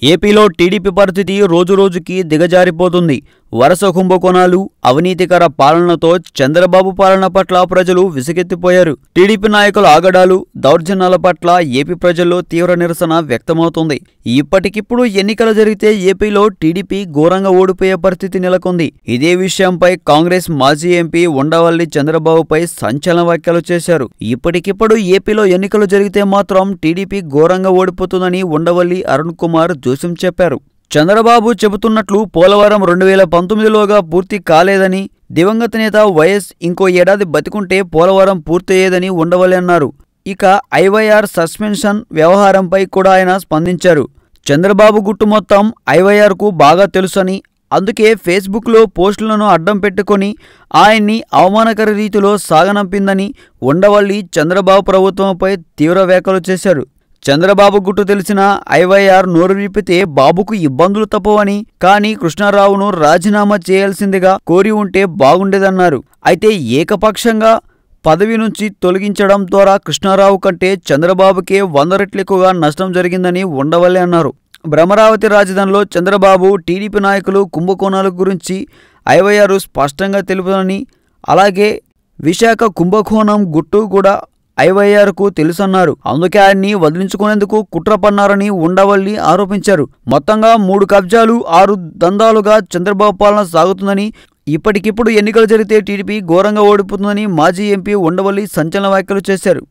ఏపీలో టీడీపీ పరిస్థితి రోజురోజుకి దిగజారిపోతుంది. వరుస కుంభకోణాలు, అవినీతికర పాలనతో చంద్రబాబు పాలన పట్ల ప్రజలు విసుగెత్తిపోయారు. టీడీపీ నాయకుల ఆగడాలు, దౌర్జన్యాల పట్ల ఏపీ ప్రజల్లో తీవ్ర నిరసన వ్యక్తమవుతోంది. ఇప్పటికిప్పుడు ఎన్నికలు జరిగితే ఏపీలో టీడీపీ ఘోరంగా ఓడిపోయే పరిస్థితి నెలకొంది. ఇదే విషయంపై కాంగ్రెస్ మాజీ ఎంపీ ఉండవల్లి చంద్రబాబుపై సంచలన వ్యాఖ్యలు చేశారు. ఇప్పటికిప్పుడు ఏపీలో ఎన్నికలు జరిగితే మాత్రం టీడీపీ ఘోరంగా ఓడిపోతుందని ఉండవల్లి అరుణ్ కుమార్ జోస్యం చెప్పారు. చంద్రబాబు చెబుతున్నట్లు పోలవరం 2019లోగా పూర్తి కాలేదని, దివంగత నేత వైఎస్ ఇంకో ఏడాది బతికుంటే పోలవరం పూర్తయ్యేదని ఉండవల్లి అన్నారు. ఇక ఐవైఆర్ సస్పెన్షన్ వ్యవహారంపై కూడా ఆయన స్పందించారు. చంద్రబాబు గుట్టు మొత్తం ఐవైఆర్కు బాగా తెలుసని, అందుకే ఫేస్బుక్లో పోస్టులను అడ్డం పెట్టుకొని ఆయన్ని అవమానకర రీతిలో సాగనంపిందని ఉండవల్లి చంద్రబాబు ప్రభుత్వంపై తీవ్ర వ్యాఖ్యలు చేశారు. చంద్రబాబు గుట్టు తెలిసిన ఐవైఆర్ నోరు విప్పితే బాబుకు ఇబ్బందులు తప్పవని, కానీ కృష్ణారావును రాజీనామా చేయాల్సిందిగా కోరి ఉంటే బాగుండేదన్నారు. అయితే ఏకపక్షంగా పదవి నుంచి తొలగించడం ద్వారా కృష్ణారావు కంటే చంద్రబాబుకే 100 రెట్లు ఎక్కువగా నష్టం జరిగిందని ఉండవల్లి అన్నారు. భ్రమరావతి రాజధానిలో చంద్రబాబు, టీడీపీ నాయకులు కుంభకోణాల గురించి ఐవైఆర్ స్పష్టంగా తెలుపుదని, అలాగే విశాఖ కుంభకోణం గుట్టు కూడా ఐవైఆర్కు తెలుసన్నారు. అందుకే ఆయన్ని వదిలించుకునేందుకు కుట్ర పన్నారని ఉండవల్లి ఆరోపించారు. మొత్తంగా 3 కబ్జాలు, 6 దందాలుగా చంద్రబాబు పాలన సాగుతుందని, ఇప్పటికిప్పుడు ఎన్నికలు జరిగితే టీడీపీ ఘోరంగా ఓడిపోతుందని మాజీ ఎంపీ ఉండవల్లి సంచలన వ్యాఖ్యలు చేశారు.